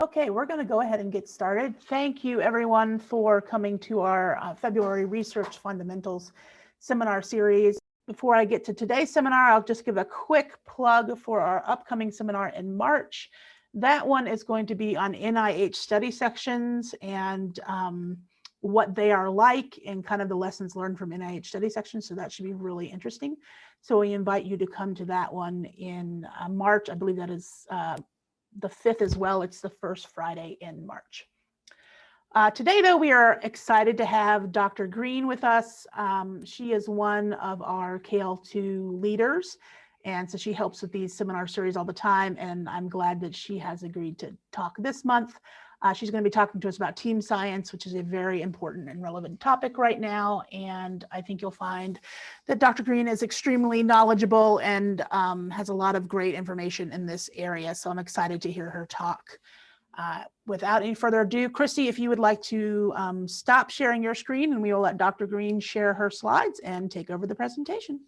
Okay, we're going to go ahead and get started. Thank you everyone for coming to our February Research Fundamentals seminar series. Before I get to today's seminar, I'll just give a quick plug for our upcoming seminar in March. That one is going to be on NIH study sections and what they are like and kind of the lessons learned from NIH study sections. So that should be really interesting. So we invite you to come to that one in March. I believe that is the 5th as well. It's the first Friday in March. Today, though, we are excited to have Dr. Green with us. She is one of our KL2 leaders, and so she helps with these seminar series all the time, and I'm glad that she has agreed to talk this month. She's going to be talking to us about team science, which is a very important and relevant topic right now. And I think you'll find that Dr. Green is extremely knowledgeable and has a lot of great information in this area. So I'm excited to hear her talk. Without any further ado, Christy, if you would like to stop sharing your screen, and we will let Dr. Green share her slides and take over the presentation.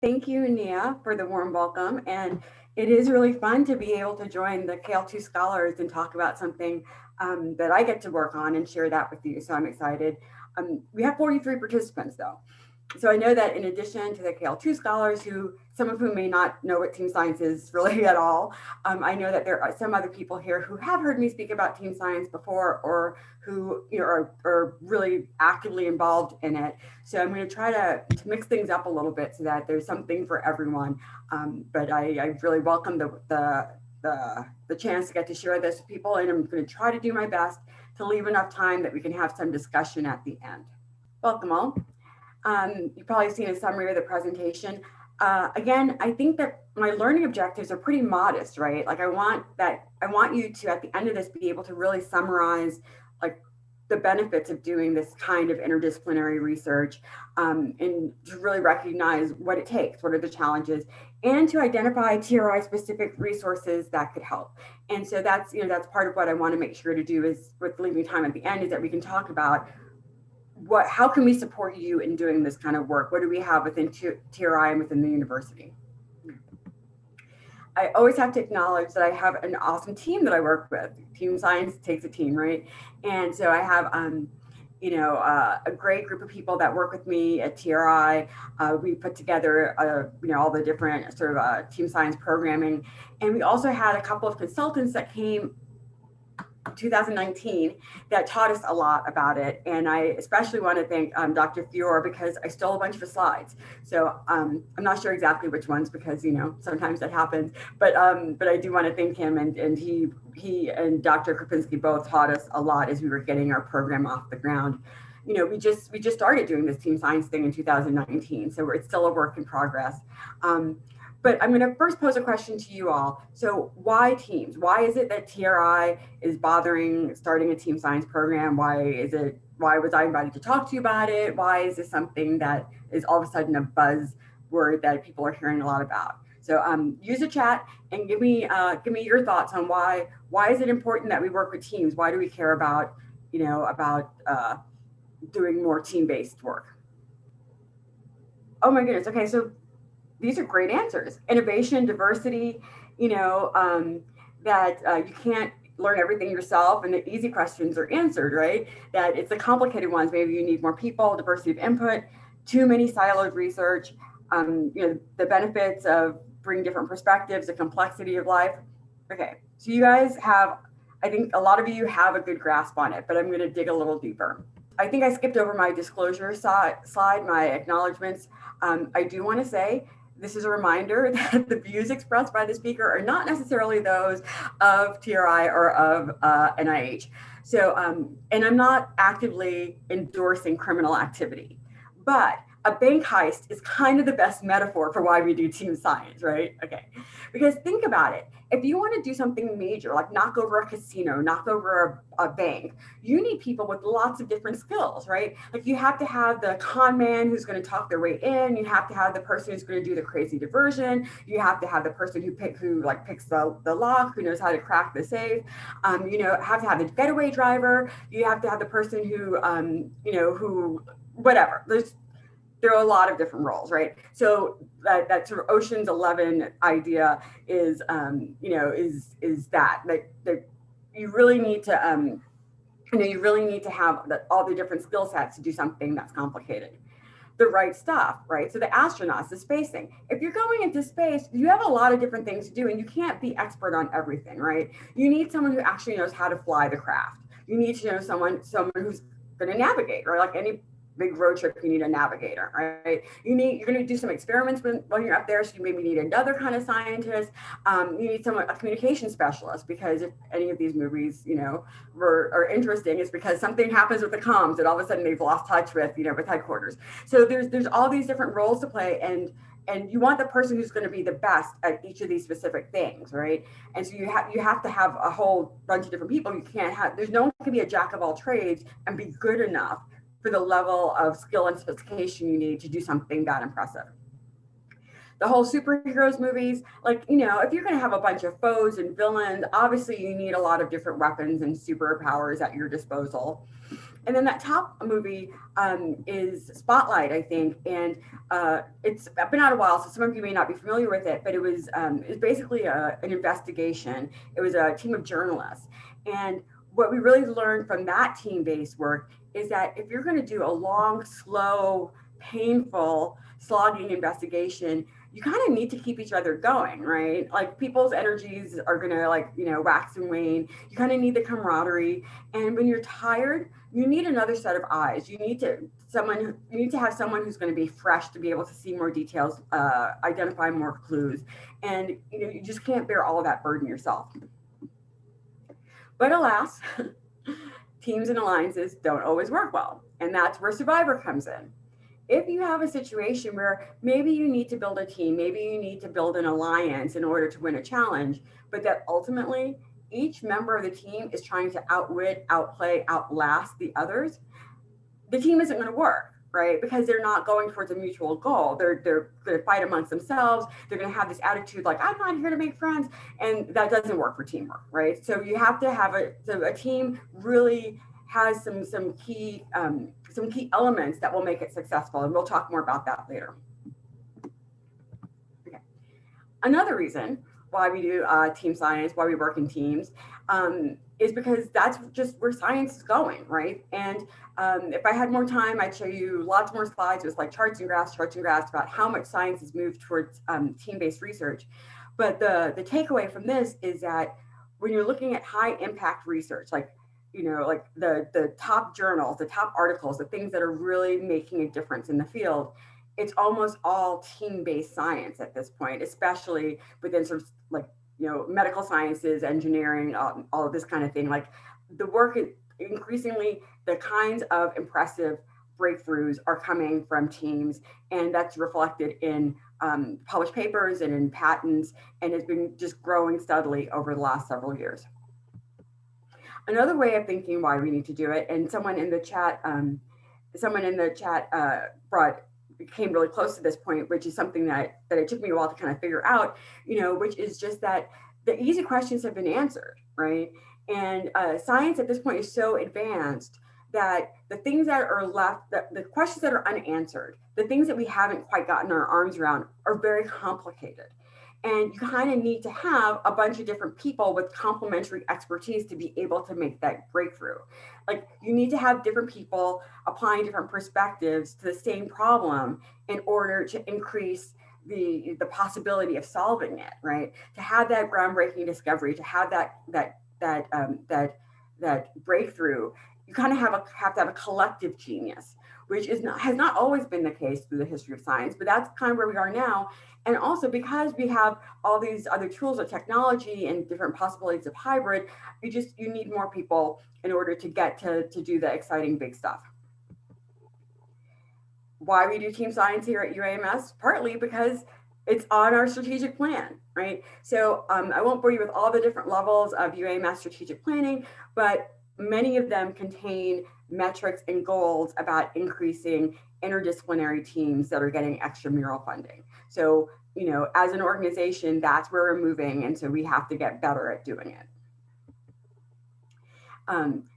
Thank you, Nia, for the warm welcome. And it is really fun to be able to join the KL2 scholars and talk about something that I get to work on and share that with you. So I'm excited. We have 43 participants though. So I know that in addition to the KL2 scholars, some of whom may not know what team science is really at all, I know that there are some other people here who have heard me speak about team science before, or who are really actively involved in it. So I'm going to try to mix things up a little bit so that there's something for everyone. But I really welcome the chance to get to share this with people, and I'm going to try to do my best to leave enough time that we can have some discussion at the end. Welcome all. You've probably seen a summary of the presentation. Again, I think that my learning objectives are pretty modest, right? Like I want you to, at the end of this, be able to really summarize like the benefits of doing this kind of interdisciplinary research, and to really recognize what it takes, what are the challenges, and to identify TRI specific resources that could help. And so that's part of what I want to make sure to do is, with leaving time at the end, is that we can talk about how can we support you in doing this kind of work? What do we have within TRI and within the university? I always have to acknowledge that I have an awesome team that I work with. Team science takes a team, right? And so I have, a great group of people that work with me at TRI. We put together, all the different sort of team science programming. And we also had a couple of consultants that came 2019 that taught us a lot about it. And I especially want to thank Dr. Fior, because I stole a bunch of his slides. So I'm not sure exactly which ones, because sometimes that happens, but I do want to thank him, and he and Dr. Krupinski both taught us a lot as we were getting our program off the ground. We just started doing this team science thing in 2019, so it's still a work in progress. But I'm going to first pose a question to you all. So why teams? Why is it that TRI is bothering starting a team science program? Why was I invited to talk to you about it? Why is this something that is all of a sudden a buzzword that people are hearing a lot about? So use the chat and give me your thoughts on why is it important that we work with teams? Why do we care about doing more team-based work? Oh my goodness. Okay, so these are great answers. Innovation, diversity, that you can't learn everything yourself, and the easy questions are answered, right? That it's the complicated ones. Maybe you need more people, diversity of input, too many siloed research, the benefits of bringing different perspectives, the complexity of life. Okay, so you guys I think a lot of you have a good grasp on it, but I'm going to dig a little deeper. I think I skipped over my disclosure slide, my acknowledgements. I do want to say, this is a reminder that the views expressed by the speaker are not necessarily those of TRI or of NIH. So, and I'm not actively endorsing criminal activity, but a bank heist is kind of the best metaphor for why we do team science, right? Okay, because think about it. If you want to do something major, like knock over a casino, knock over a bank, you need people with lots of different skills, right? Like you have to have the con man who's going to talk their way in. You have to have the person who's going to do the crazy diversion. You have to have the person who picks the lock, who knows how to crack the safe. Have to have the getaway driver. You have to have the person who, who whatever. There are a lot of different roles, right? So that sort of Ocean's 11 idea is, you really need to, you really need to have all the different skill sets to do something that's complicated. The right stuff, right? So the astronauts, the space thing. If you're going into space, you have a lot of different things to do, and you can't be expert on everything, right? You need someone who actually knows how to fly the craft. You need to know someone who's going to navigate, or like any big road trip, you need a navigator, right? You're going to do some experiments when you're up there, so you maybe need another kind of scientist. You need a communication specialist, because if any of these movies, are interesting, it's because something happens with the comms that all of a sudden they've lost touch with, with headquarters. So there's all these different roles to play, and you want the person who's going to be the best at each of these specific things, right? And so you have to have a whole bunch of different people. There's no one can be a jack of all trades and be good enough for the level of skill and sophistication you need to do something that impressive. The whole superheroes movies, if you're going to have a bunch of foes and villains, obviously you need a lot of different weapons and superpowers at your disposal. And then that top movie is Spotlight, I think, and it's been out a while, so some of you may not be familiar with it, but it was basically an investigation. It was a team of journalists, and what we really learned from that team-based work is that if you're going to do a long, slow, painful, slogging investigation, you kind of need to keep each other going, right? Like people's energies are going to wax and wane. You kind of need the camaraderie. And when you're tired, you need another set of eyes. You need to have someone who's going to be fresh to be able to see more details, identify more clues. And you just can't bear all of that burden yourself. But alas, teams and alliances don't always work well. And that's where Survivor comes in. If you have a situation where maybe you need to build a team, maybe you need to build an alliance in order to win a challenge, but that ultimately each member of the team is trying to outwit, outplay, outlast the others, the team isn't going to work, right? Because they're not going towards a mutual goal. They're going to fight amongst themselves. They're going to have this attitude like, I'm not here to make friends. And that doesn't work for teamwork, right? So you have to have a team really has some key elements that will make it successful. And we'll talk more about that later. Okay. Another reason why we do team science, why we work in teams, is because that's just where science is going, right? And if I had more time, I'd show you lots more slides with like charts and graphs about how much science has moved towards team-based research. But the takeaway from this is that when you're looking at high impact research, like the top journals, the top articles, the things that are really making a difference in the field, it's almost all team-based science at this point, especially within sort of medical sciences, engineering, all of this kind of thing. Like the work is increasingly, the kinds of impressive breakthroughs are coming from teams, and that's reflected in published papers and in patents, and it's been just growing steadily over the last several years. Another way of thinking why we need to do it, and someone in the chat came really close to this point, which is something that it took me a while to kind of figure out, which is just that the easy questions have been answered, right? And science at this point is so advanced that the things that are left, the questions that are unanswered, the things that we haven't quite gotten our arms around are very complicated. And you kind of need to have a bunch of different people with complementary expertise to be able to make that breakthrough. Like you need to have different people applying different perspectives to the same problem in order to increase the possibility of solving it, right? To have that groundbreaking discovery, to have that breakthrough, you kind of have to have a collective genius, which has not always been the case through the history of science, but that's kind of where we are now. And also because we have all these other tools of technology and different possibilities of hybrid, you need more people in order to get to do the exciting big stuff. Why we do team science here at UAMS? Partly because it's on our strategic plan, right? So I won't bore you with all the different levels of UAMS strategic planning, but many of them contain metrics and goals about increasing interdisciplinary teams that are getting extramural funding. So, as an organization, that's where we're moving. And so we have to get better at doing it.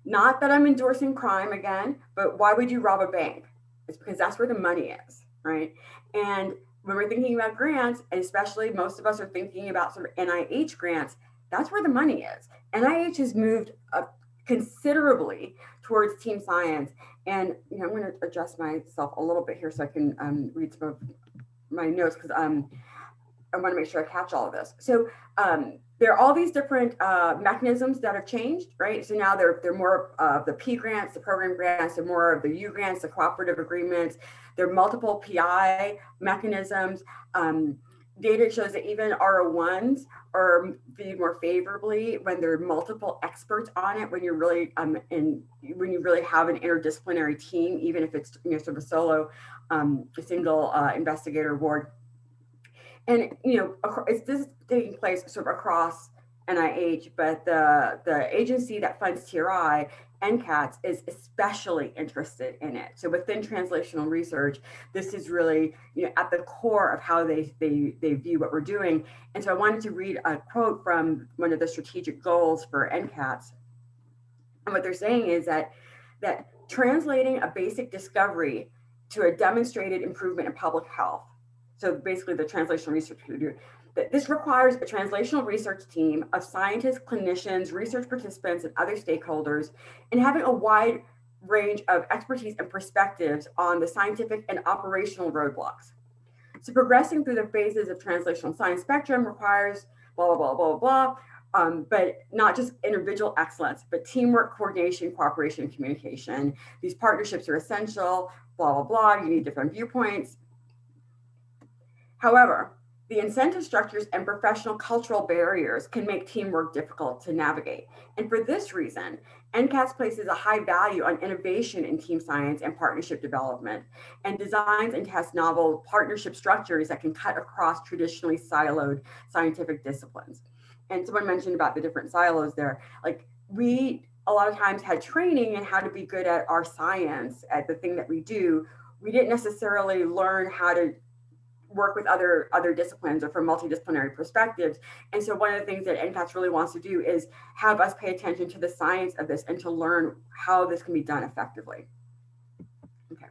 Not that I'm endorsing crime again, but why would you rob a bank? It's because that's where the money is, right? And when we're thinking about grants, and especially most of us are thinking about sort of NIH grants, that's where the money is. NIH has moved up considerably towards team science. And I'm going to adjust myself a little bit here so I can read some of my notes, because I want to make sure I catch all of this. So there are all these different mechanisms that have changed, right? So now they're more of the P grants, the program grants, and more of the U grants, the cooperative agreements. There are multiple PI mechanisms. Data shows that even R01s are viewed more favorably when there are multiple experts on it. When you're really when you really have an interdisciplinary team, even if it's sort of a solo, a single investigator award. And this is taking place sort of across NIH, but the agency that funds TRI, NCATS, is especially interested in it. So within translational research, this is really at the core of how they view what we're doing. And so I wanted to read a quote from one of the strategic goals for NCATS. And what they're saying is that translating a basic discovery to a demonstrated improvement in public health. So basically the translational research we do, that this requires a translational research team of scientists, clinicians, research participants, and other stakeholders, and having a wide range of expertise and perspectives on the scientific and operational roadblocks. So progressing through the phases of translational science spectrum requires blah, blah, blah, blah, blah, but not just individual excellence, but teamwork, coordination, cooperation, and communication. These partnerships are essential, blah, blah, blah. You need different viewpoints. However, the incentive structures and professional cultural barriers can make teamwork difficult to navigate. And for this reason, NCATS places a high value on innovation in team science and partnership development, and designs and tests novel partnership structures that can cut across traditionally siloed scientific disciplines. And someone mentioned about the different silos there. Like, we a lot of times had training in how to be good at our science, at the thing that we do. We didn't necessarily learn how to work with other disciplines or from multidisciplinary perspectives. And so one of the things that NCATS really wants to do is have us pay attention to the science of this and to learn how this can be done effectively. Okay.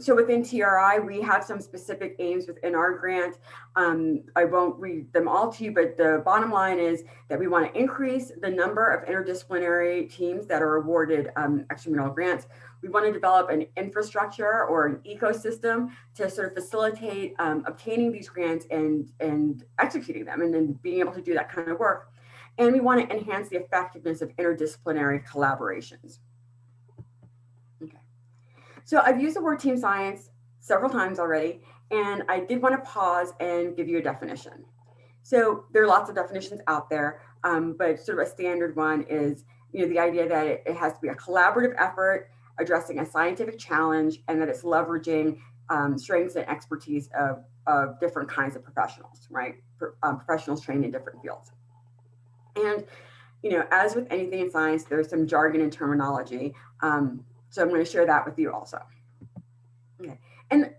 So within TRI, we have some specific aims within our grant. I won't read them all to you, but the bottom line is that we want to increase the number of interdisciplinary teams that are awarded extramural grants. We want to develop an infrastructure or an ecosystem to sort of facilitate obtaining these grants and executing them, and then being able to do that kind of work. And we want to enhance the effectiveness of interdisciplinary collaborations. Okay. So I've used the word team science several times already, and I did want to pause and give you a definition. So there are lots of definitions out there, but sort of a standard one is the idea that it has to be a collaborative effort addressing a scientific challenge, and that it's leveraging strengths and expertise of different kinds of professionals, right? Professionals trained in different fields. And, as with anything in science, there's some jargon and terminology. So I'm going to share that with you also. Okay. And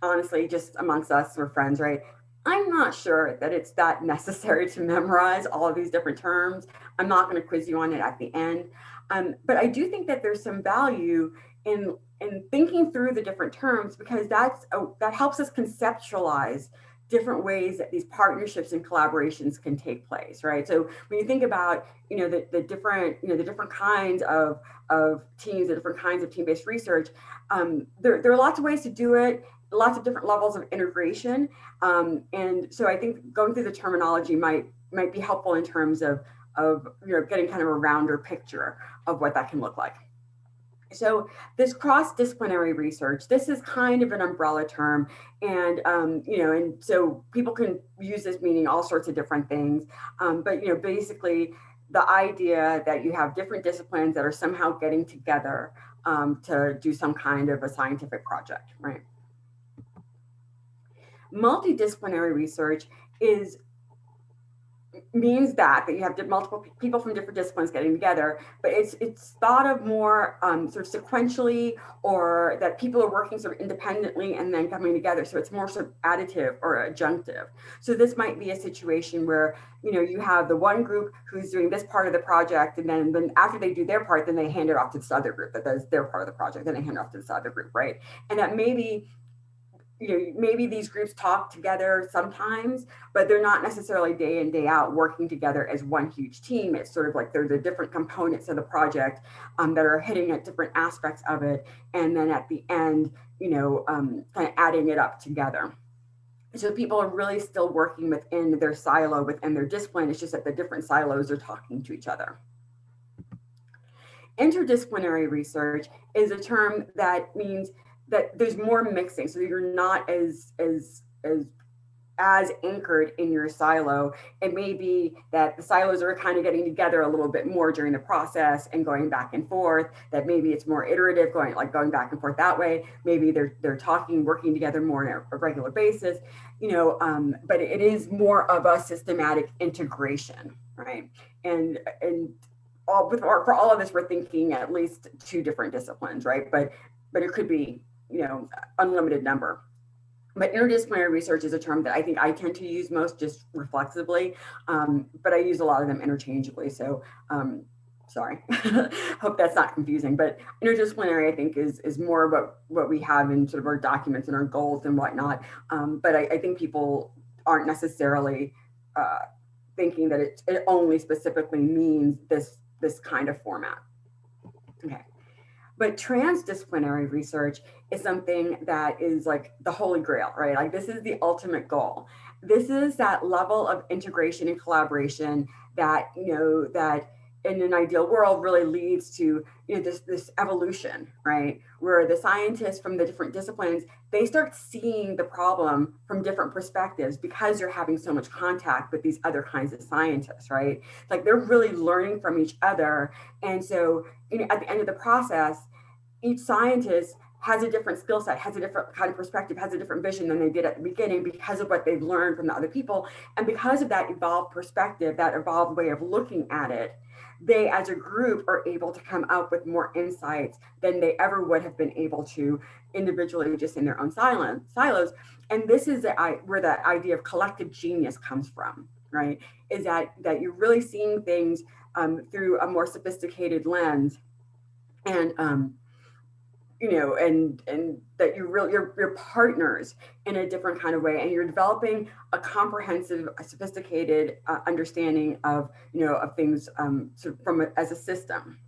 honestly, just amongst us, we're friends, right? I'm not sure that it's that necessary to memorize all of these different terms. I'm not going to quiz you on it at the end. But I do think that there's some value in thinking through the different terms, because that helps us conceptualize different ways that these partnerships and collaborations can take place, right? So when you think about the different kinds of teams, the different kinds of team-based research, there are lots of ways to do it, lots of different levels of integration, and so I think going through the terminology might be helpful in terms of getting kind of a rounder picture of what that can look like. So this cross-disciplinary research, this is kind of an umbrella term, and and so people can use this meaning all sorts of different things, but basically the idea that you have different disciplines that are somehow getting together to do some kind of a scientific project, right? Multidisciplinary research means that you have multiple people from different disciplines getting together, but it's thought of more sort of sequentially, or that people are working sort of independently and then coming together. So it's more sort of additive or adjunctive. So this might be a situation where you have the one group who's doing this part of the project, and then after they do their part, then they hand it off to this other group that does their part of the project, then they hand it off to this other group, right? And that maybe maybe these groups talk together sometimes, but they're not necessarily day in, day out working together as one huge team. It's sort of like there's the different components of the project that are hitting at different aspects of it. And then at the end, kind of adding it up together. So people are really still working within their silo, within their discipline. It's just that the different silos are talking to each other. Interdisciplinary research is a term that means that there's more mixing, so you're not as anchored in your silo. It may be that the silos are kind of getting together a little bit more during the process and going back and forth, that maybe it's more iterative, going back and forth that way. Maybe they're talking, working together more on a regular basis, but it is more of a systematic integration, right? And for all of this, we're thinking at least 2 different disciplines, right? But it could be, unlimited number. But interdisciplinary research is a term that I think I tend to use most just reflexively, but I use a lot of them interchangeably. So sorry, hope that's not confusing. But interdisciplinary, I think, is more what we have in sort of our documents and our goals and whatnot. But I think people aren't necessarily thinking that it only specifically means this kind of format. Okay. But transdisciplinary research is something that is like the holy grail, right? Like this is the ultimate goal. This is that level of integration and collaboration that, that in an ideal world really leads to, this evolution, right? Where the scientists from the different disciplines, they start seeing the problem from different perspectives because you're having so much contact with these other kinds of scientists, right? Like they're really learning from each other. And so, at the end of the process, each scientist has a different skill set, has a different kind of perspective, has a different vision than they did at the beginning because of what they've learned from the other people. And because of that evolved perspective, that evolved way of looking at it, they as a group are able to come up with more insights than they ever would have been able to individually just in their own silos. And this is where that idea of collective genius comes from, right? Is that you're really seeing things through a more sophisticated lens, and and that you're partners in a different kind of way, and you're developing a comprehensive, sophisticated understanding of of things sort of as a system.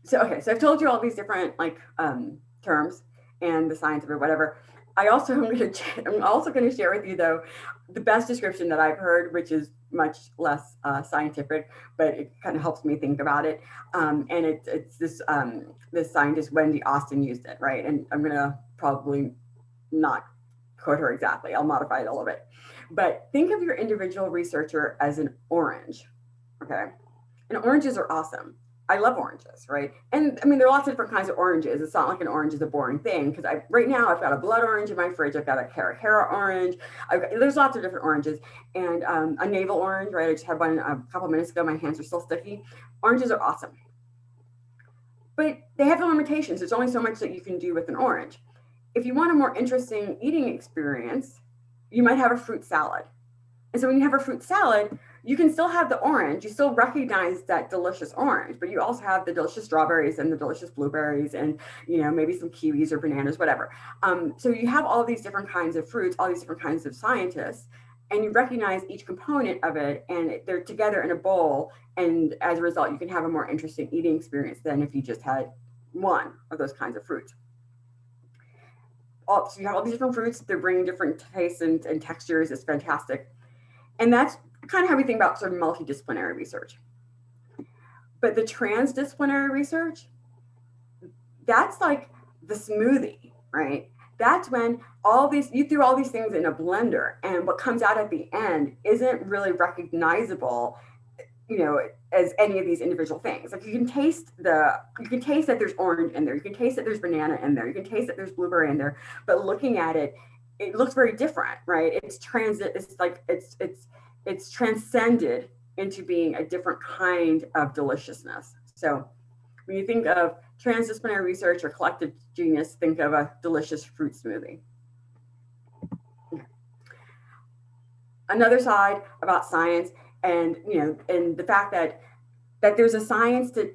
So I've told you all these different terms and the science of it, whatever. I'm also going to share with you though the best description that I've heard, which is much less scientific, but it kind of helps me think about it. And it's this scientist, Wendy Austin, used it, right? And I'm going to probably not quote her exactly. I'll modify it a little bit. But think of your individual researcher as an orange, okay? And oranges are awesome. I love oranges, right? And I mean, there are lots of different kinds of oranges. It's not like an orange is a boring thing, because right now I've got a blood orange in my fridge. I've got a Cara orange. There's lots of different oranges, and a navel orange, right? I just had one a couple of minutes ago. My hands are still sticky. Oranges are awesome, but they have limitations. There's only so much that you can do with an orange. If you want a more interesting eating experience, you might have a fruit salad. And so when you have a fruit salad, you can still have the orange. You still recognize that delicious orange, but you also have the delicious strawberries and the delicious blueberries and, maybe some kiwis or bananas, whatever. So you have all these different kinds of fruits, all these different kinds of scientists, and you recognize each component of it, and they're together in a bowl. And as a result, you can have a more interesting eating experience than if you just had one of those kinds of fruits. So you have all these different fruits. They're bringing different tastes and textures. It's fantastic. And that's kind of how we think about sort of multidisciplinary research. But the transdisciplinary research, that's like the smoothie, right? That's when you threw all these things in a blender, and what comes out at the end isn't really recognizable, as any of these individual things. Like you can taste that there's orange in there, you can taste that there's banana in there, you can taste that there's blueberry in there, but looking at it, it looks very different, right? It's transcended into being a different kind of deliciousness. So when you think of transdisciplinary research or collective genius, think of a delicious fruit smoothie. Another side about science, and and the fact that there's a science to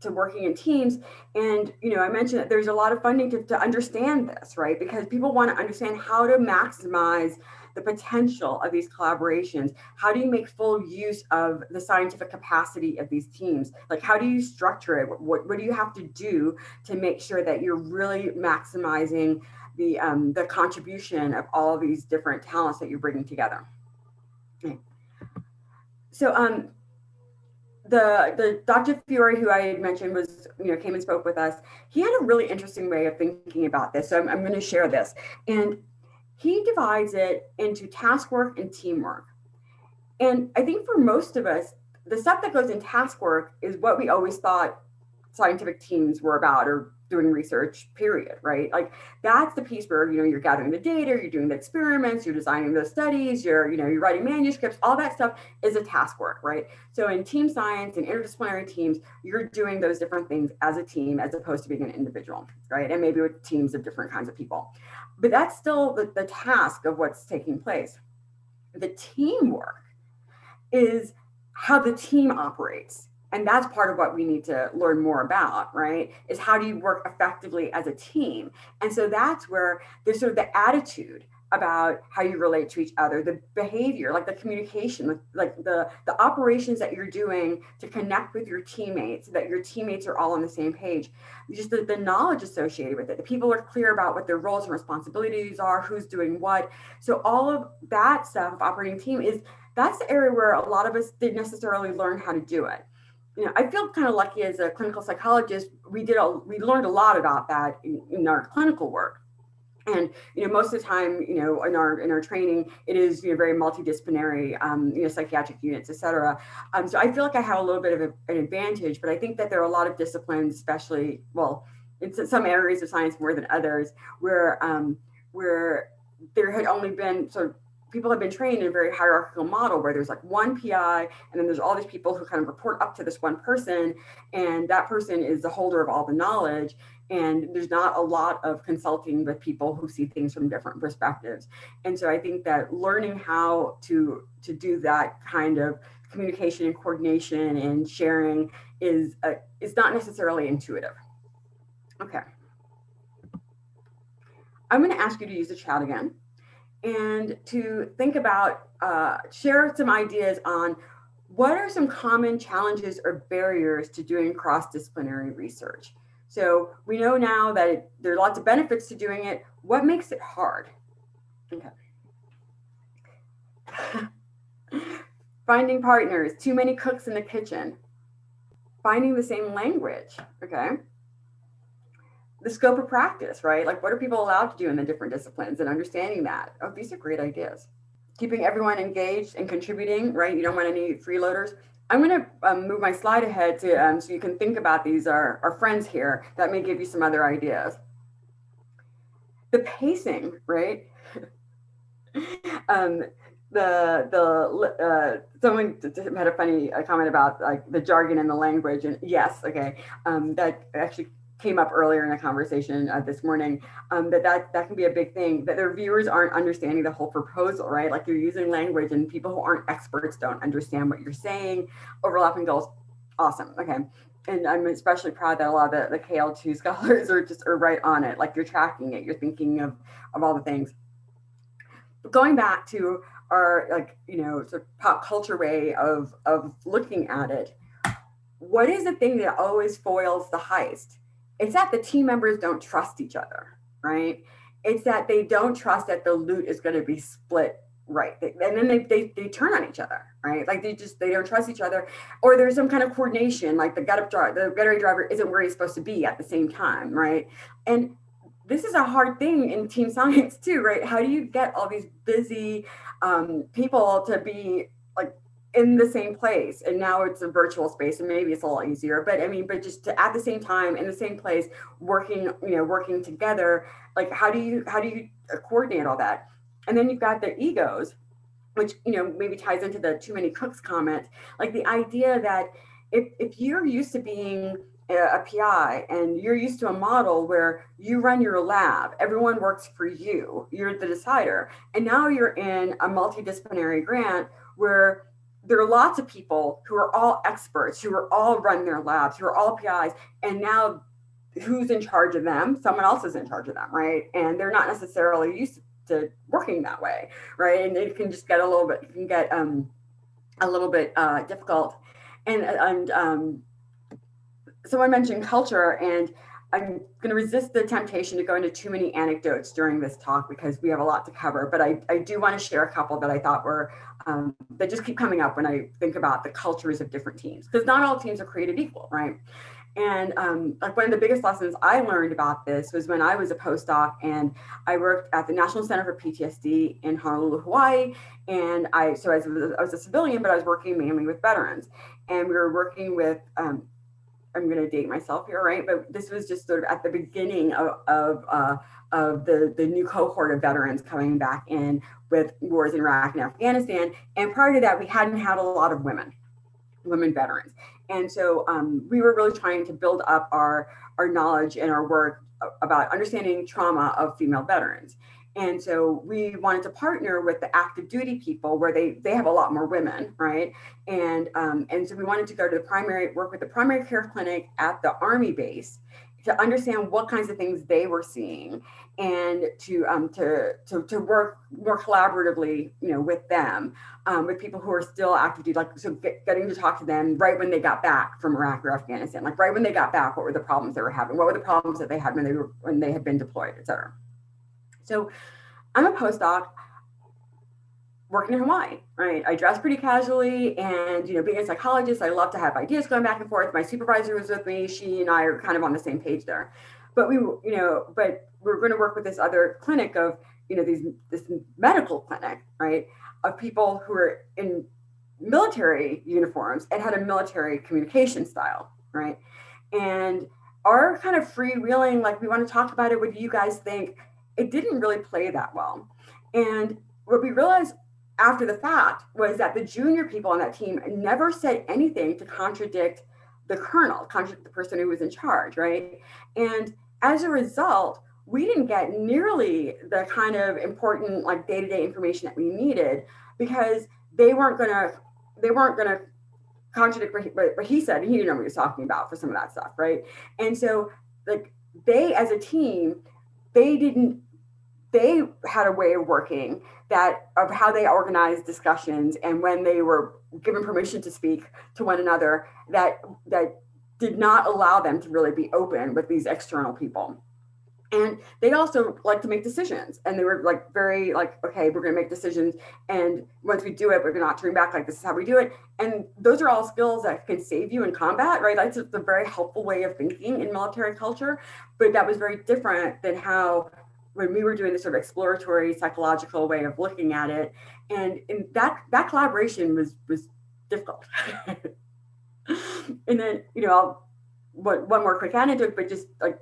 to working in teams. And, I mentioned that there's a lot of funding to understand this, right? Because people want to understand how to maximize the potential of these collaborations. How do you make full use of the scientific capacity of these teams? Like, how do you structure it? What do you have to do to make sure that you're really maximizing the contribution of all of these different talents that you're bringing together? Okay. So, the Dr. Fiore, who I had mentioned was, came and spoke with us, he had a really interesting way of thinking about this. So I'm going to share this. And he divides it into task work and teamwork. And I think for most of us, the stuff that goes in task work is what we always thought scientific teams were about, or doing research, period, right? Like, that's the piece where, you're gathering the data, you're doing the experiments, you're designing the studies, you're writing manuscripts, all that stuff is a task work, right? So in team science and interdisciplinary teams, you're doing those different things as a team, as opposed to being an individual, right? And maybe with teams of different kinds of people. But that's still the task of what's taking place. The teamwork is how the team operates. And that's part of what we need to learn more about, right? Is how do you work effectively as a team? And so that's where there's sort of the attitude about how you relate to each other, the behavior, like the communication, like the operations that you're doing to connect with your teammates, so that your teammates are all on the same page, just the knowledge associated with it. The people are clear about what their roles and responsibilities are, who's doing what. So all of that stuff of operating team that's the area where a lot of us didn't necessarily learn how to do it. I feel kind of lucky as a clinical psychologist. We learned a lot about that in our clinical work. And most of the time, in our training, it is very multidisciplinary, psychiatric units, et cetera. So I feel like I have a little bit of an advantage, but I think that there are a lot of disciplines, especially, well, in some areas of science more than others, where there had only been sort of people have been trained in a very hierarchical model where there's like one PI, and then there's all these people who kind of report up to this one person, and that person is the holder of all the knowledge. And there's not a lot of consulting with people who see things from different perspectives. And so I think that learning how to do that kind of communication and coordination and sharing is not necessarily intuitive. Okay. I'm going to ask you to use the chat again, and to think about, share some ideas on what are some common challenges or barriers to doing cross-disciplinary research. So we know now that there are lots of benefits to doing it. What makes it hard? Okay. Finding partners, too many cooks in the kitchen. Finding the same language, okay? The scope of practice, right? Like, what are people allowed to do in the different disciplines, and understanding that. Oh, these are great ideas. Keeping everyone engaged and contributing, right? You don't want any freeloaders. I'm going to move my slide ahead to so you can think about these. Our friends here that may give you some other ideas. The pacing, right? Someone had a funny comment about like the jargon and the language, and yes, okay, that actually came up earlier in a conversation this morning, that can be a big thing, that their viewers aren't understanding the whole proposal, right? Like, you're using language and people who aren't experts don't understand what you're saying. Overlapping goals, awesome, okay. And I'm especially proud that a lot of the KL2 scholars are right on it. Like, you're tracking it, you're thinking of all the things. But going back to our, sort of pop culture way of looking at it, what is the thing that always foils the heist? It's that the team members don't trust each other, right? It's that they don't trust that the loot is going to be split right. And then they turn on each other, right? Like, they don't trust each other, or there's some kind of coordination, like the getaway driver isn't where he's supposed to be at the same time, right? And this is a hard thing in team science too, right? How do you get all these busy people to be like in the same place? And now it's a virtual space, and maybe it's a lot easier, but just at the same time in the same place, working together. Like, how do you coordinate all that? And then you've got the egos, which maybe ties into the too many cooks comment. Like, the idea that if you're used to being a PI and you're used to a model where you run your lab, everyone works for you, you're the decider, and now you're in a multidisciplinary grant where there are lots of people who are all experts, who are all run their labs, who are all PIs, and now who's in charge of them? Someone else is in charge of them, right? And they're not necessarily used to working that way, right? And it can just get a little bit, it can get a little bit difficult. And someone mentioned culture, and I'm going to resist the temptation to go into too many anecdotes during this talk because we have a lot to cover, but I do want to share a couple that I thought were, that just keep coming up when I think about the cultures of different teams, because not all teams are created equal, right? And like one of the biggest lessons I learned about this was when I was a postdoc and I worked at the National Center for PTSD in Honolulu, Hawaii. And I was a civilian, but I was working mainly with veterans. And we were working with, I'm going to date myself here, right? But this was just sort of at the beginning of the new cohort of veterans coming back in with wars in Iraq and Afghanistan. And prior to that, we hadn't had a lot of women veterans. And so we were really trying to build up our knowledge and our work about understanding trauma of female veterans. And so we wanted to partner with the active duty people where they have a lot more women, right? And so we wanted to go to work with the primary care clinic at the Army base to understand what kinds of things they were seeing and to work more collaboratively, with them, with people who are still active duty, like so getting to talk to them right when they got back from Iraq or Afghanistan, like right when they got back, what were the problems they were having? What were the problems that they had when they had been deployed, et cetera. So I'm a postdoc working in Hawaii, right? I dress pretty casually, and being a psychologist, I love to have ideas going back and forth. My supervisor was with me; she and I are kind of on the same page there. But we're going to work with this other clinic of, this medical clinic, right, of people who are in military uniforms and had a military communication style, right? And our kind of freewheeling, like we want to talk about it. What do you guys think? It didn't really play that well, and what we realized after the fact was that the junior people on that team never said anything to contradict the colonel, contradict the person who was in charge, right? And as a result, we didn't get nearly the kind of important like day-to-day information that we needed because they weren't gonna contradict what he said. He didn't know what he was talking about for some of that stuff, right? And so like they as a team, they had a way of working of how they organized discussions and when they were given permission to speak to one another that did not allow them to really be open with these external people. And they also like to make decisions, and they were like very like, okay, we're going to make decisions, and once we do it, we're not turning back. Like, this is how we do it. And those are all skills that can save you in combat, right? That's a very helpful way of thinking in military culture, but that was very different than how when we were doing this sort of exploratory psychological way of looking at it. And that collaboration was difficult. And then, one more quick anecdote, but just like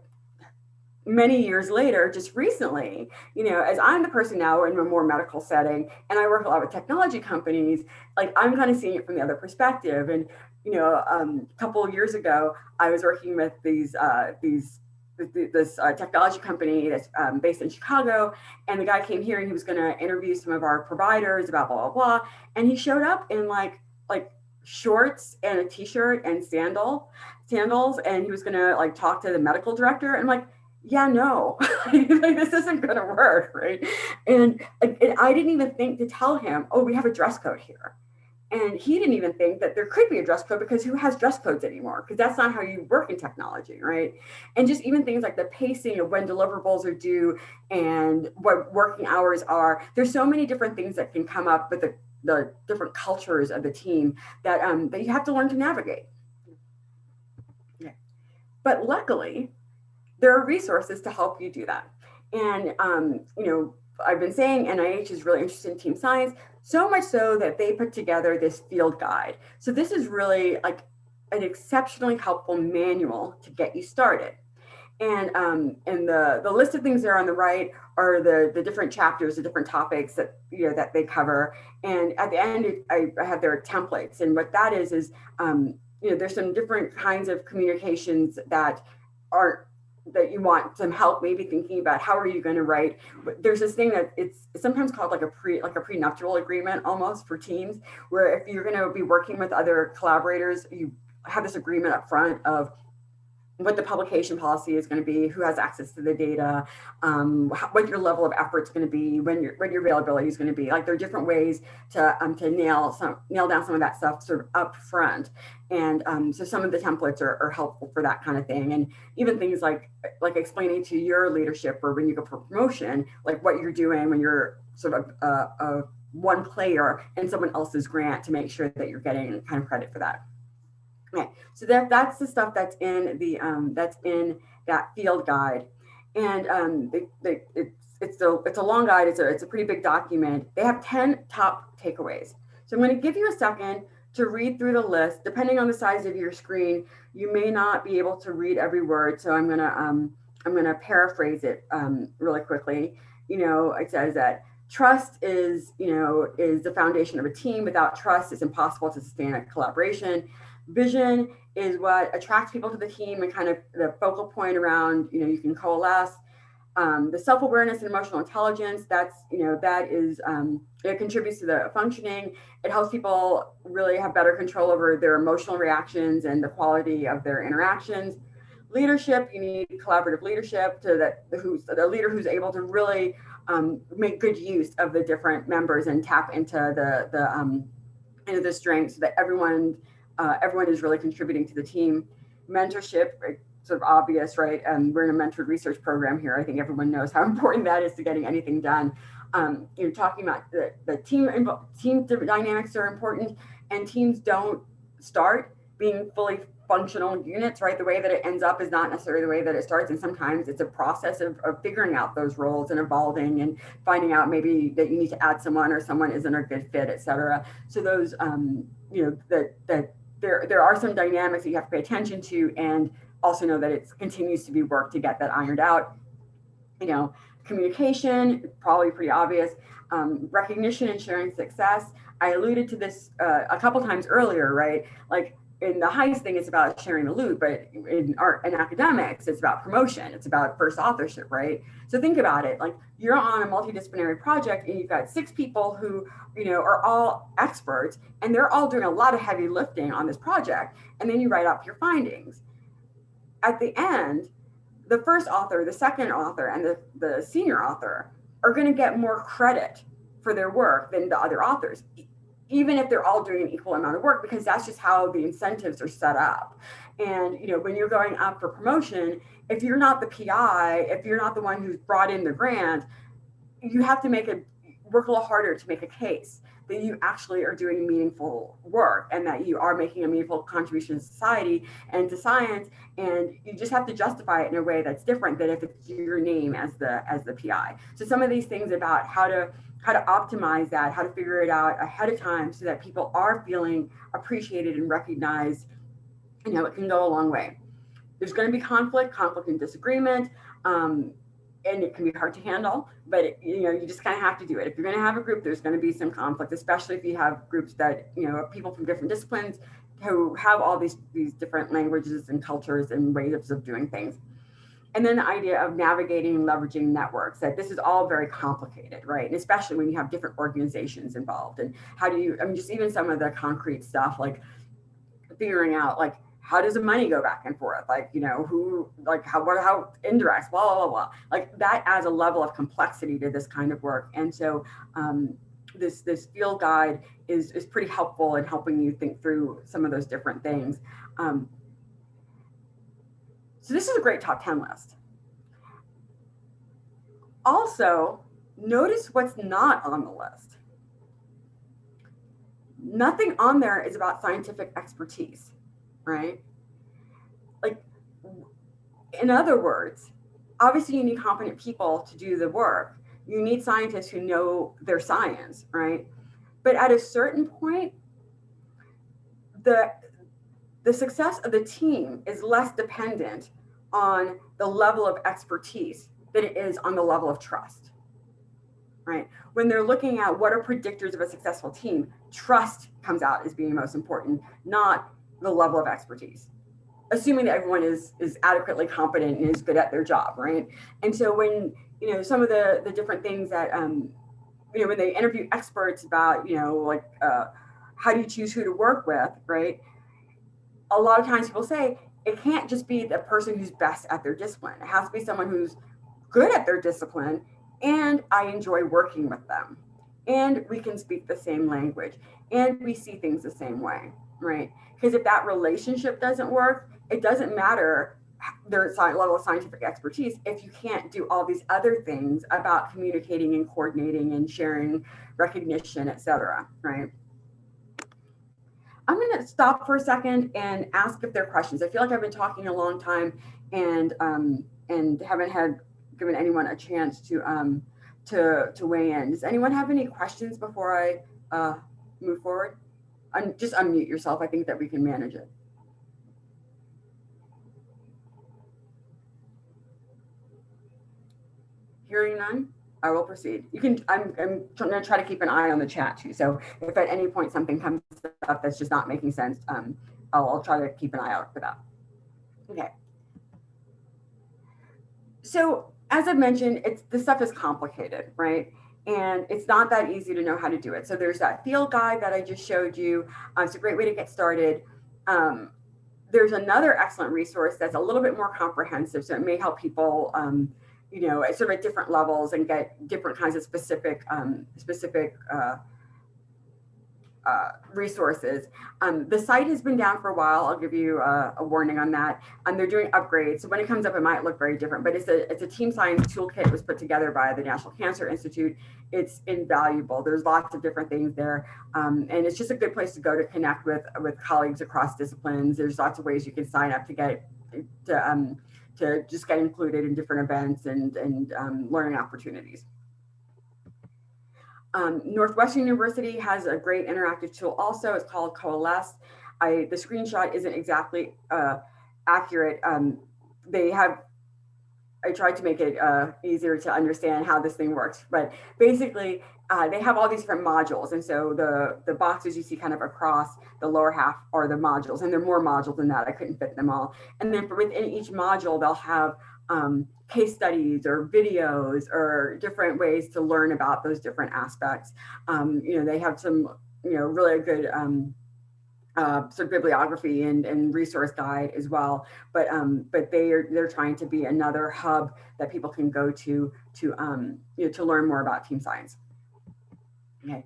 many years later, just recently, as I'm the person now in a more medical setting, and I work a lot with technology companies, like I'm kind of seeing it from the other perspective. And, a couple of years ago, I was working with this technology company that's based in Chicago, and the guy came here and he was going to interview some of our providers about blah, blah, blah. And he showed up in like shorts and a t-shirt and sandals, and he was going to like talk to the medical director. And I'm like, yeah, no, this isn't going to work, right? And I didn't even think to tell him, oh, we have a dress code here. And he didn't even think that there could be a dress code because who has dress codes anymore? Because that's not how you work in technology, right? And just even things like the pacing of when deliverables are due and what working hours are. There's so many different things that can come up with the different cultures of the team that you have to learn to navigate. Yeah. But luckily, there are resources to help you do that. And, I've been saying NIH is really interested in team science, so much so that they put together this field guide. So this is really like an exceptionally helpful manual to get you started. And the list of things there on the right are the different chapters, the different topics that that they cover. And at the end, I have their templates. And what that is there's some different kinds of communications that are that you want some help, maybe thinking about how are you going to write. There's this thing that it's sometimes called like a prenuptial agreement almost for teams, where if you're going to be working with other collaborators, you have this agreement up front of what the publication policy is going to be, who has access to the data, what your level of effort is going to be, when your availability is going to be. Like there are different ways to nail down some of that stuff sort of up front. And so some of the templates are helpful for that kind of thing. And even things like explaining to your leadership or when you go for promotion, like what you're doing when you're sort of a one player in someone else's grant, to make sure that you're getting kind of credit for that. Okay, so that's the stuff that's in the that's in that field guide, and it's a long guide. It's a pretty big document. They have 10 top takeaways. So I'm going to give you a second to read through the list. Depending on the size of your screen, you may not be able to read every word. So I'm gonna paraphrase it really quickly. You know, it says that trust is the foundation of a team. Without trust, it's impossible to sustain a collaboration. Vision is what attracts people to the team and kind of the focal point around, you can coalesce. The self-awareness and emotional intelligence, that is, it contributes to the functioning. It helps people really have better control over their emotional reactions and the quality of their interactions. Leadership, you need collaborative leadership, the leader who's able to really make good use of the different members and tap into the strengths so that everyone is really contributing to the team. Mentorship, sort of obvious, right? We're in a mentored research program here. I think everyone knows how important that is to getting anything done. You're talking about the team dynamics are important, and teams don't start being fully functional units, right? The way that it ends up is not necessarily the way that it starts. And sometimes it's a process of figuring out those roles and evolving and finding out maybe that you need to add someone or someone isn't a good fit, et cetera. So those, there are some dynamics that you have to pay attention to, and also know that it continues to be work to get that ironed out. Communication, probably pretty obvious. Recognition and sharing success. I alluded to this a couple times earlier, right? Like in the Heist thing, it's about sharing the loot, but in art and academics, it's about promotion. It's about first authorship, right? So think about it. Like you're on a multidisciplinary project and you've got 6 people who, are all experts, and they're all doing a lot of heavy lifting on this project. And then you write up your findings. At the end, the first author, the second author, and the senior author are going to get more credit for their work than the other authors, even if they're all doing an equal amount of work, because that's just how the incentives are set up. And, when you're going up for promotion, if you're not the PI, if you're not the one who's brought in the grant, you have to work a little harder to make a case that you actually are doing meaningful work and that you are making a meaningful contribution to society and to science. And you just have to justify it in a way that's different than if it's your name as the PI. So some of these things about how to optimize that, how to figure it out ahead of time so that people are feeling appreciated and recognized, it can go a long way. There's going to be conflict and disagreement, and it can be hard to handle, but you just kind of have to do it. If you're going to have a group, there's going to be some conflict, especially if you have groups that, people from different disciplines who have all these different languages and cultures and ways of doing things. And then the idea of navigating and leveraging networks, that this is all very complicated, right? And especially when you have different organizations involved. And how do you, just even some of the concrete stuff, like figuring out, like, how does the money go back and forth? Like, who, like, how indirects, blah, blah, blah, blah. Like that adds a level of complexity to this kind of work. And so this field guide is pretty helpful in helping you think through some of those different things. So this is a great top 10 list. Also, notice what's not on the list. Nothing on there is about scientific expertise, right? Like, in other words, obviously you need competent people to do the work. You need scientists who know their science, right? But at a certain point, the success of the team is less dependent on the level of expertise than it is on the level of trust, right? When they're looking at what are predictors of a successful team, trust comes out as being most important, not the level of expertise. assuming that everyone is adequately competent and is good at their job, right? And so when, some of the different things that, when they interview experts about, like, how do you choose who to work with, right? A lot of times people say it can't just be the person who's best at their discipline. It has to be someone who's good at their discipline and I enjoy working with them. And we can speak the same language and we see things the same way, right? Because if that relationship doesn't work, it doesn't matter their level of scientific expertise if you can't do all these other things about communicating and coordinating and sharing recognition, et cetera, right? I'm going to stop for a second and ask if there are questions. I feel like I've been talking a long time and haven't given anyone a chance to weigh in. Does anyone have any questions before I move forward? Just unmute yourself. I think that we can manage it. Hearing none, I will proceed. You can. I'm going to try to keep an eye on the chat too. So if at any point something comes up that's just not making sense, I'll try to keep an eye out for that. Okay. So as I mentioned, this stuff is complicated, right? And it's not that easy to know how to do it. So there's that field guide that I just showed you. It's a great way to get started. There's another excellent resource that's a little bit more comprehensive. So it may help people, sort of at different levels and get different kinds of specific resources. The site has been down for a while. I'll give you a warning on that. They're doing upgrades. So when it comes up, it might look very different, but it's a team science toolkit. It was put together by the National Cancer Institute. It's invaluable. There's lots of different things there. And it's just a good place to go to connect with colleagues across disciplines. There's lots of ways you can sign up to just get included in different events and learning opportunities. Northwestern University has a great interactive tool also. It's called Coalesce. The screenshot isn't exactly accurate. I tried to make it easier to understand how this thing works, but basically they have all these different modules. And so the boxes you see kind of across the lower half are the modules, and there are more modules than that. I couldn't fit them all. And then within each module, they'll have case studies or videos or different ways to learn about those different aspects. They have some, really good sort of bibliography and resource guide as well. But they're trying to be another hub that people can go to learn more about team science. Okay.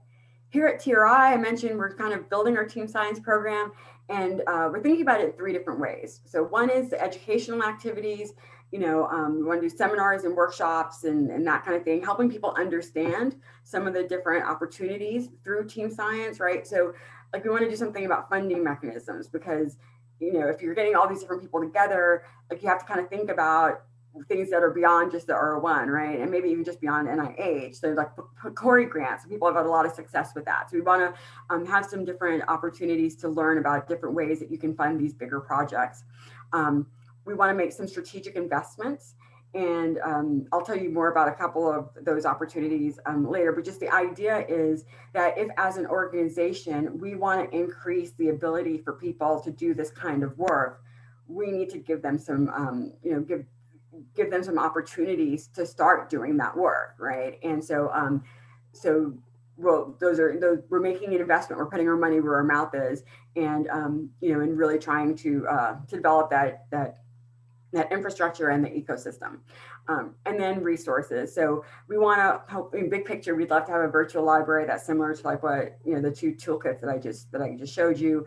Here at TRI, I mentioned we're kind of building our team science program, and we're thinking about it in 3 different ways. So one is the educational activities. We want to do seminars and workshops and that kind of thing, helping people understand some of the different opportunities through team science, right? So like we want to do something about funding mechanisms because, if you're getting all these different people together, like you have to kind of think about things that are beyond just the R1, right? And maybe even just beyond NIH. So like Corey grants, people have had a lot of success with that. So we want to have some different opportunities to learn about different ways that you can fund these bigger projects. We want to make some strategic investments, and I'll tell you more about a couple of those opportunities later, but just the idea is that if as an organization, we want to increase the ability for people to do this kind of work, we need to give them some, give them some opportunities to start doing that work, right? And so, well, we're making an investment, we're putting our money where our mouth is, and, and really trying to develop that infrastructure and the ecosystem. And then resources. So we want to help in big picture, we'd love to have a virtual library that's similar to like what, the 2 toolkits that I just showed you.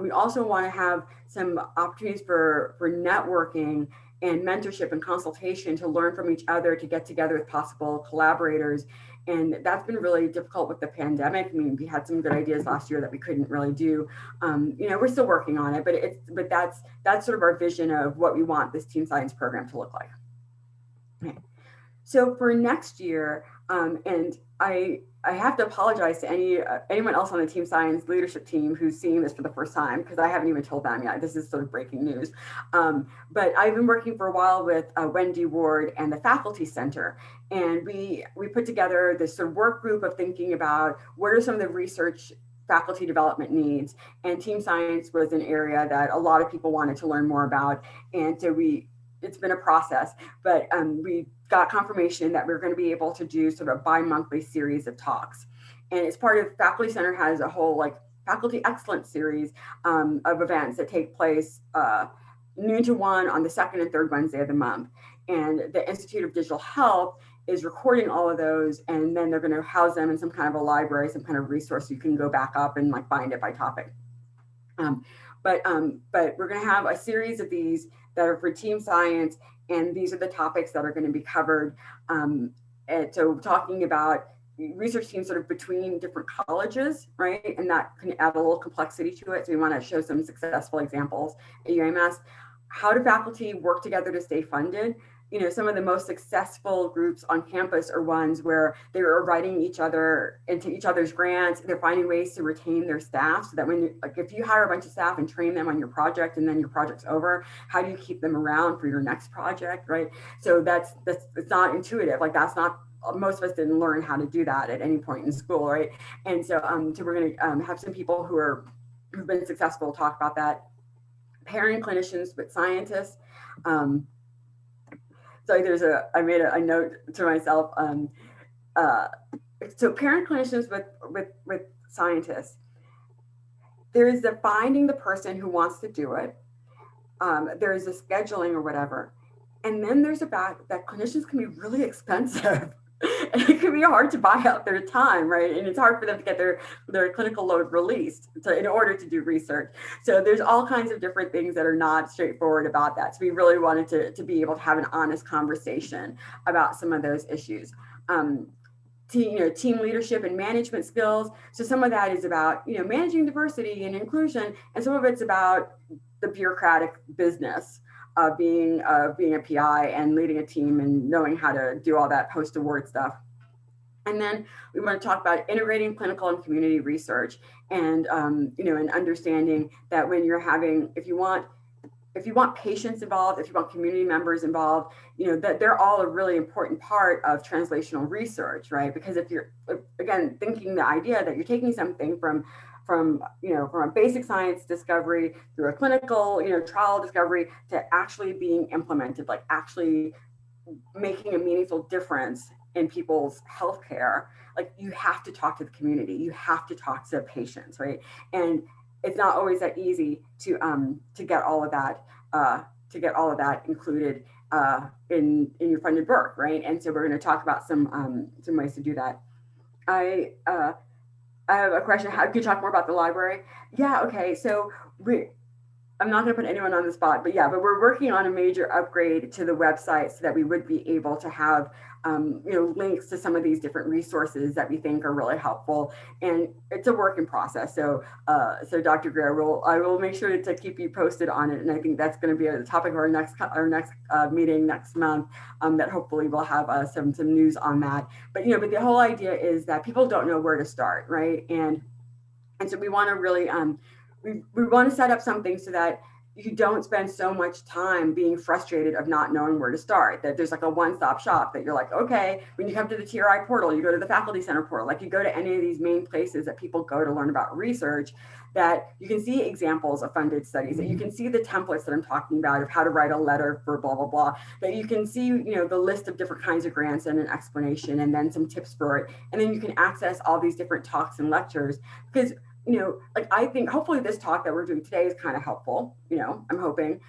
We also want to have some opportunities for networking and mentorship and consultation to learn from each other, to get together with possible collaborators. And that's been really difficult with the pandemic. I mean, we had some good ideas last year that we couldn't really do. We're still working on it, but that's sort of our vision of what we want this team science program to look like. Okay. So for next year, and I have to apologize to anyone else on the team science leadership team who's seeing this for the first time, because I haven't even told them yet. This is sort of breaking news. But I've been working for a while with Wendy Ward and the Faculty Center, and we put together this sort of work group of thinking about what are some of the research faculty development needs. And team science was an area that a lot of people wanted to learn more about. And so it's been a process, but we got confirmation that we're going to be able to do sort of a bi-monthly series of talks. And it's part of Faculty Center has a whole like faculty excellence series of events that take place noon to 1 on the second and third Wednesday of the month. And the Institute of Digital Health is recording all of those, and then they're going to house them in some kind of a library, some kind of resource you can go back up and like find it by topic. But we're going to have a series of these that are for team science, and these are the topics that are going to be covered. And so talking about research teams sort of between different colleges, right? And that can add a little complexity to it. So we want to show some successful examples at UAMS. How do faculty work together to stay funded? You know, some of the most successful groups on campus are ones where they are writing each other into each other's grants. They're finding ways to retain their staff so that when you, like, if you hire a bunch of staff and train them on your project and then your project's over, how do you keep them around for your next project, right? So that's it's not intuitive. Like that's not, most of us didn't learn how to do that at any point in school, right? And so, so we're going to have some people who've been successful talk about that. Pairing clinicians with scientists. So there's I made a note to myself. So pairing clinicians with scientists. There is the finding the person who wants to do it. There is the scheduling or whatever. And then there's about that clinicians can be really expensive. And it can be hard to buy out their time, right? And it's hard for them to get their clinical load released in order to do research. So there's all kinds of different things that are not straightforward about that. So we really wanted to be able to have an honest conversation about some of those issues. Team leadership and management skills. So some of that is about, managing diversity and inclusion, and some of it's about the bureaucratic business of being a PI and leading a team and knowing how to do all that post-award stuff. And then we want to talk about integrating clinical and community research, and and understanding that when you're having, if you want patients involved, if you want community members involved, that they're all a really important part of translational research, right? Because if you're, again, thinking the idea that you're taking something from a basic science discovery through a clinical, trial discovery to actually being implemented, like actually making a meaningful difference in people's healthcare, like you have to talk to the community, you have to talk to patients, right? And it's not always that easy to get all of that included in your funded work, right? And so we're going to talk about some ways to do that. I have a question. How could you talk more about the library? Yeah. Okay. So I'm not going to put anyone on the spot, but we're working on a major upgrade to the website so that we would be able to have, links to some of these different resources that we think are really helpful. And it's a work in process. So, Dr. Greer, I will make sure to keep you posted on it. And I think that's going to be the topic of our next meeting next month. That hopefully we'll have some news on that. But but the whole idea is that people don't know where to start, right? And so we want to really we want to set up something so that you don't spend so much time being frustrated of not knowing where to start, that there's like a one-stop shop, that you're like, okay, when you come to the TRI portal, you go to the Faculty Center portal, like you go to any of these main places that people go to learn about research, that you can see examples of funded studies, that you can see the templates that I'm talking about of how to write a letter for blah, blah, blah, that you can see, the list of different kinds of grants and an explanation and then some tips for it. And then you can access all these different talks and lectures, because I think hopefully this talk that we're doing today is kind of helpful. I'm hoping.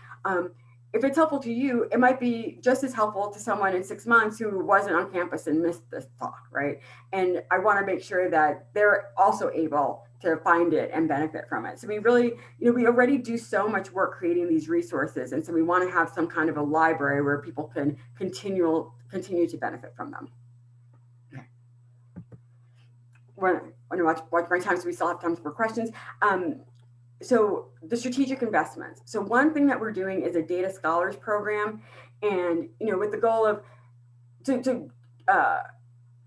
If it's helpful to you, it might be just as helpful to someone in 6 months who wasn't on campus and missed this talk, right? And I want to make sure that they're also able to find it and benefit from it. So we really, we already do so much work creating these resources. And so we want to have some kind of a library where people can continue to benefit from them. When I watch my time, so we still have time for questions. So the strategic investments. So one thing that we're doing is a data scholars program, and with the goal of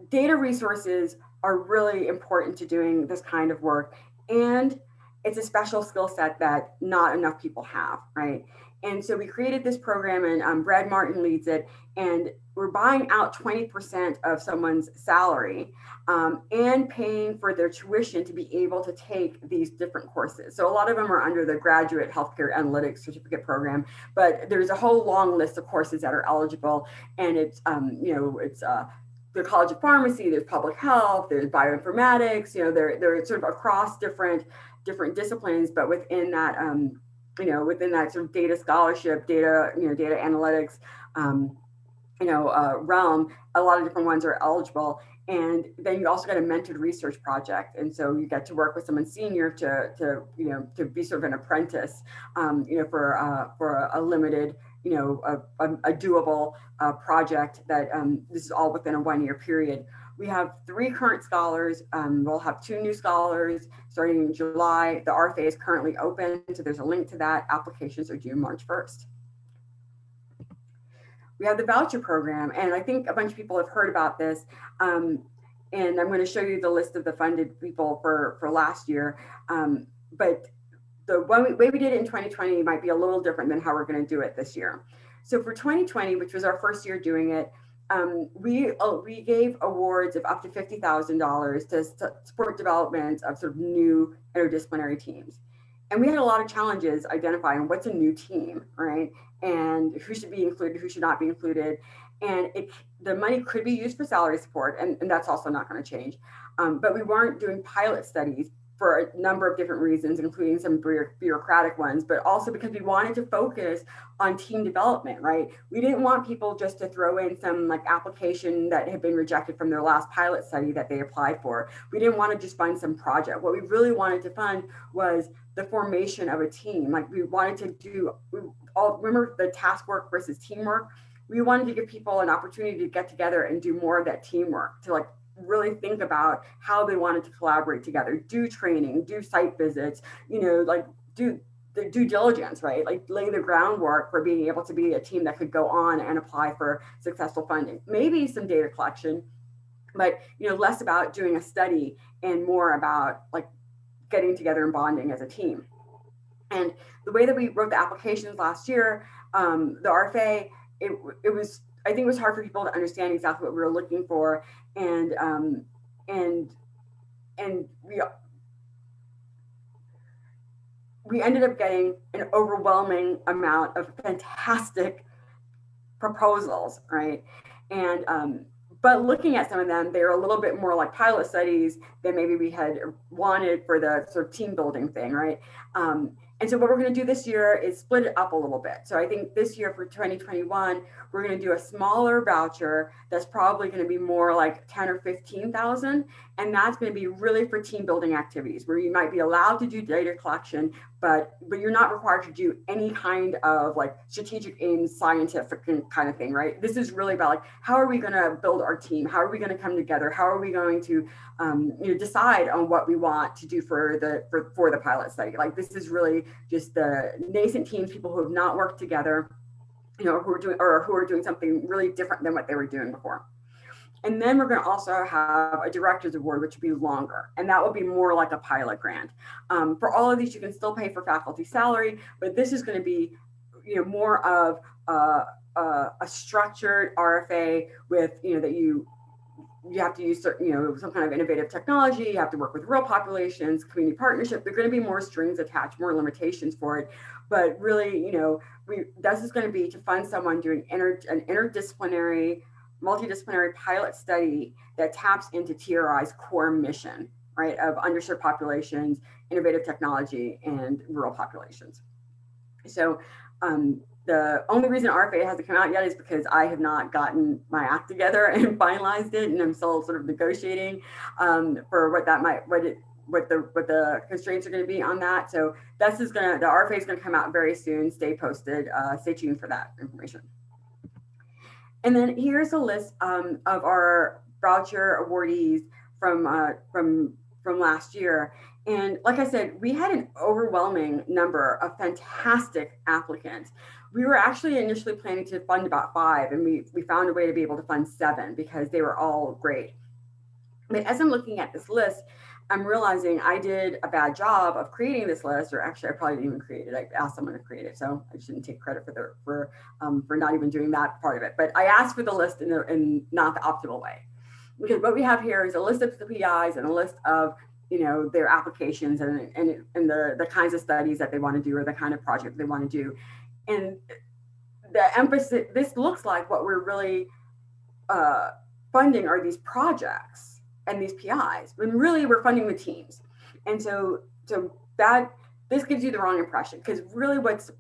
data resources are really important to doing this kind of work, and it's a special skill set that not enough people have, right? And so we created this program, and Brad Martin leads it, and we're buying out 20% of someone's salary and paying for their tuition to be able to take these different courses. So a lot of them are under the Graduate Healthcare Analytics Certificate Program, but there's a whole long list of courses that are eligible, and it's it's the College of Pharmacy, there's public health, there's bioinformatics, they're sort of across different disciplines, but within that within that sort of data scholarship, data analytics, realm, a lot of different ones are eligible. And then you also get a mentored research project, and so you get to work with someone senior to be sort of an apprentice, for a limited, a doable project that this is all within a 1-year period. We have 3 current scholars. We'll have 2 new scholars starting in July. The RFA is currently open, so there's a link to that. Applications are due March 1st. We have the Voucher Program, and I think a bunch of people have heard about this. And I'm going to show you the list of the funded people for last year. But the way we did it in 2020 might be a little different than how we're going to do it this year. So for 2020, which was our first year doing it, we gave awards of up to $50,000 to support development of sort of new interdisciplinary teams. And we had a lot of challenges identifying what's a new team, right? And who should be included, who should not be included. And the money could be used for salary support, and that's also not going to change. But we weren't doing pilot studies for a number of different reasons, including some bureaucratic ones, but also because we wanted to focus on team development, right? We didn't want people just to throw in some application that had been rejected from their last pilot study that they applied for. We didn't want to just fund some project. What we really wanted to fund was the formation of a team. We wanted to remember the task work versus teamwork. We wanted to give people an opportunity to get together and do more of that teamwork, to really think about how they wanted to collaborate together, do training, do site visits, do the due diligence, right? Lay the groundwork for being able to be a team that could go on and apply for successful funding. Maybe some data collection, but less about doing a study and more about getting together and bonding as a team. And the way that we wrote the applications last year, the RFA, I think it was hard for people to understand exactly what we were looking for, and we ended up getting an overwhelming amount of fantastic proposals, right? And but looking at some of them, they were a little bit more like pilot studies than maybe we had wanted for the sort of team building thing, right? And so what we're going to do this year is split it up a little bit. So I think this year for 2021, we're going to do a smaller voucher that's probably going to be more like 10 or 15,000. And that's going to be really for team building activities where you might be allowed to do data collection, but you're not required to do any kind of strategic aims, scientific kind of thing, right? This is really about how are we going to build our team? How are we going to come together? How are we going to decide on what we want to do for the pilot study? This is really just the nascent teams, people who have not worked together, who are doing something really different than what they were doing before. And then we're going to also have a director's award, which would be longer, and that will be more like a pilot grant. For all of these, you can still pay for faculty salary, but this is going to be, more of a structured RFA with, that you have to use certain, some kind of innovative technology. You have to work with real populations, community partnership. There are going to be more strings attached, more limitations for it. But really, this is going to be to fund someone doing an interdisciplinary, multidisciplinary pilot study that taps into TRI's core mission, right, of underserved populations, innovative technology, and rural populations. So the only reason RFA hasn't come out yet is because I have not gotten my act together and finalized it, and I'm still sort of negotiating for what the constraints are going to be on that. So the RFA is going to come out very soon. Stay posted. Stay tuned for that information. And then here's a list of our voucher awardees from last year. And like I said, we had an overwhelming number of fantastic applicants. We were actually initially planning to fund about 5, and we found a way to be able to fund 7 because they were all great. But as I'm looking at this list, I'm realizing I did a bad job of creating this list, or actually I probably didn't even create it. I asked someone to create it, so I shouldn't take credit for not even doing that part of it. But I asked for the list in not the optimal way, because what we have here is a list of the PIs and a list of their applications and the kinds of studies that they want to do, or the kind of project they want to do, and the emphasis. This looks like what we're really funding are these projects and these PIs, when really we're funding the teams. And so that this gives you the wrong impression, because really what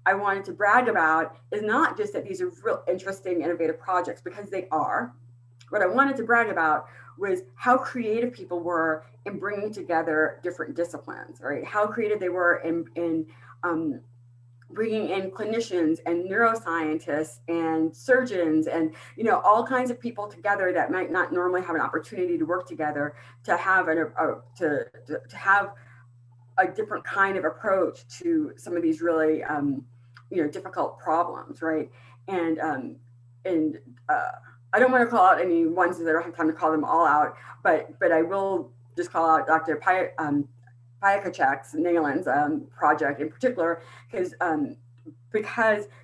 I wanted to brag about is not just that these are real interesting, innovative projects, because they are. What I wanted to brag about was how creative people were in bringing together different disciplines, right? How creative they were in bringing in clinicians and neuroscientists and surgeons and all kinds of people together that might not normally have an opportunity to work together, to have to have a different kind of approach to some of these really difficult problems, right? And I don't want to call out any ones that I don't have time to call them all out, but I will just call out Dr. Payakachek's Nalen's project in particular, because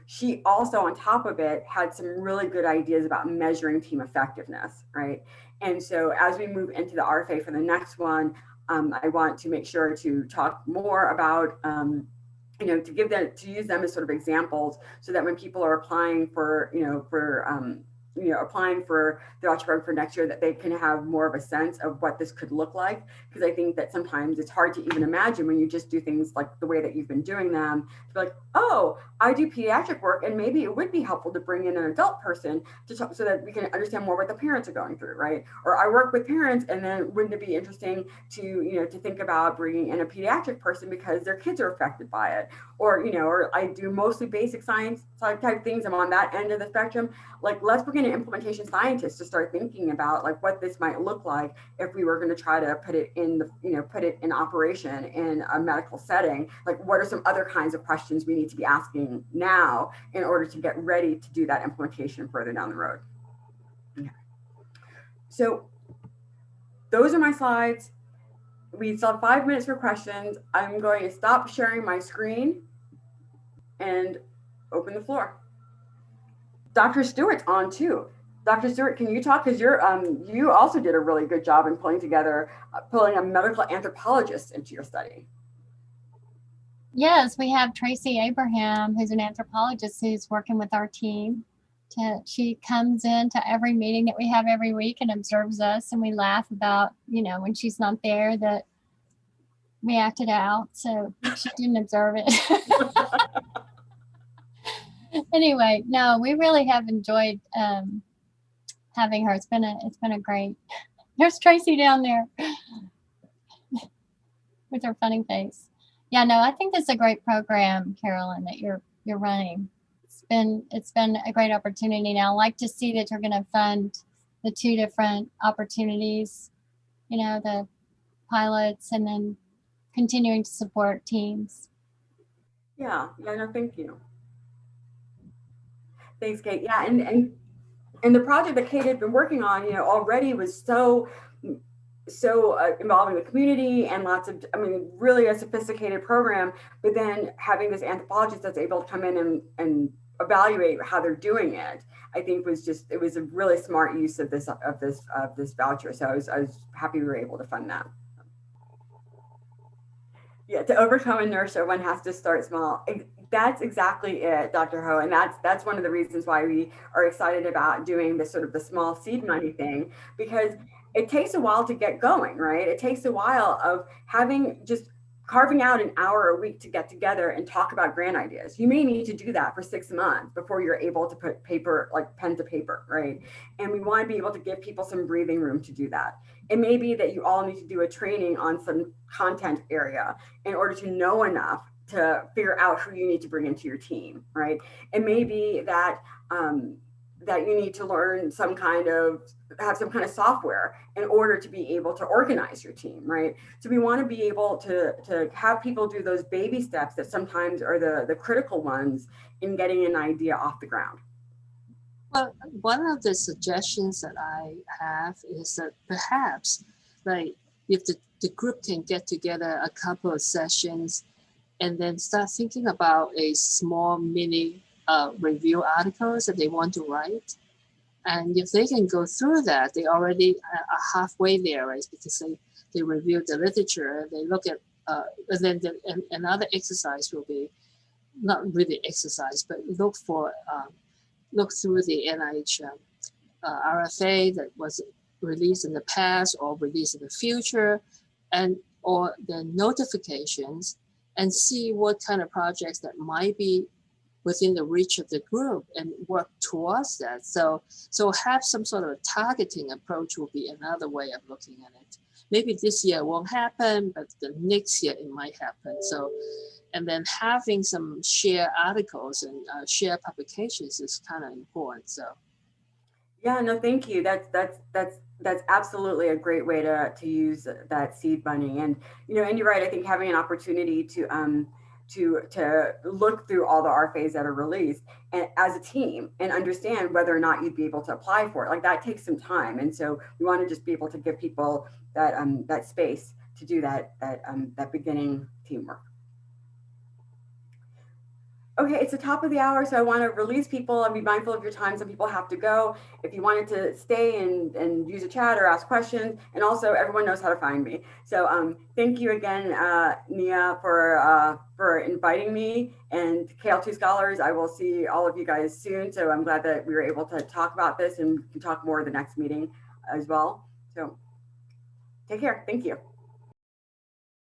she also, on top of it, had some really good ideas about measuring team effectiveness, right? And so as we move into the RFA for the next one, I want to make sure to talk more about, to use them as sort of examples, so that when people are applying for, applying for the Voucher Program for next year, that they can have more of a sense of what this could look like. Because I think that sometimes it's hard to even imagine when you just do things like the way that you've been doing them, to be like, oh, I do pediatric work, and maybe it would be helpful to bring in an adult person to talk, so that we can understand more what the parents are going through, right? Or I work with parents, and then wouldn't it be interesting to, to think about bringing in a pediatric person because their kids are affected by it? Or, or I do mostly basic science type things. I'm on that end of the spectrum. Like, let's bring in an implementation scientist to start thinking about like what this might look like if we were going to try to put it in operation in a medical setting. Like, what are some other kinds of questions we need to be asking now in order to get ready to do that implementation further down the road? Okay. So those are my slides. We still have 5 minutes for questions. I'm going to stop sharing my screen and open the floor. Dr. Stewart's on too. Dr. Stewart, can you talk? Because you also did a really good job in pulling a medical anthropologist into your study. Yes, we have Tracy Abraham, who's an anthropologist who's working with our team. She comes into every meeting that we have every week and observes us, and we laugh about, when she's not there, that we acted out, so she didn't observe it. Anyway, no, we really have enjoyed having her. It's been a great. There's Tracy down there with her funny face. Yeah, no, I think this is a great program, Carolyn, that you're running. It's been a great opportunity. Now, I like to see that you're going to fund the 2 different opportunities, the pilots, and then continuing to support teams. Yeah, no, thank you. Thanks, Kate. Yeah, and the project that Kate had been working on, already was so involving the community and lots of, really a sophisticated program. But then having this anthropologist that's able to come in and evaluate how they're doing it, I think it was a really smart use of this voucher. So I was happy we were able to fund that. Yeah, to overcome inertia, one has to start small. That's exactly it, Dr. Ho. And that's one of the reasons why we are excited about doing this sort of the small seed money thing, because it takes a while to get going, right? It takes a while of carving out an hour a week to get together and talk about grant ideas. You may need to do that for 6 months before you're able to put pen to paper, right? And we want to be able to give people some breathing room to do that. It may be that you all need to do a training on some content area in order to know enough to figure out who you need to bring into your team, right? It may be that that you need to learn have some kind of software in order to be able to organize your team, right? So we want to be able to have people do those baby steps that sometimes are the critical ones in getting an idea off the ground. Well, one of the suggestions that I have is that perhaps, like, if the the group can get together a couple of sessions and then start thinking about a small mini review articles that they want to write. And if they can go through that, they already are halfway there, right? Because they review the literature, they look at, and then another exercise will be, not really exercise, but look through the NIH RFA that was released in the past or released in the future, or the notifications, and see what kind of projects that might be within the reach of the group and work towards that. So have some sort of a targeting approach will be another way of looking at it. Maybe this year it won't happen, but the next year it might happen. So, and then having some share articles and share publications is kind of important. So. Yeah, no, thank you. That's absolutely a great way to use that seed money. And and you're right. I think having an opportunity to look through all the RFAs that are released and as a team and understand whether or not you'd be able to apply for it, like that takes some time. And so we want to just be able to give people that that space to do that beginning teamwork. Okay, it's the top of the hour, so I want to release people and be mindful of your time. Some people have to go. If you wanted to stay and use a chat or ask questions, and also everyone knows how to find me. So thank you again, Nia, for inviting me, and KL2 Scholars. I will see all of you guys soon. So I'm glad that we were able to talk about this, and we can talk more at the next meeting as well. So take care. Thank you.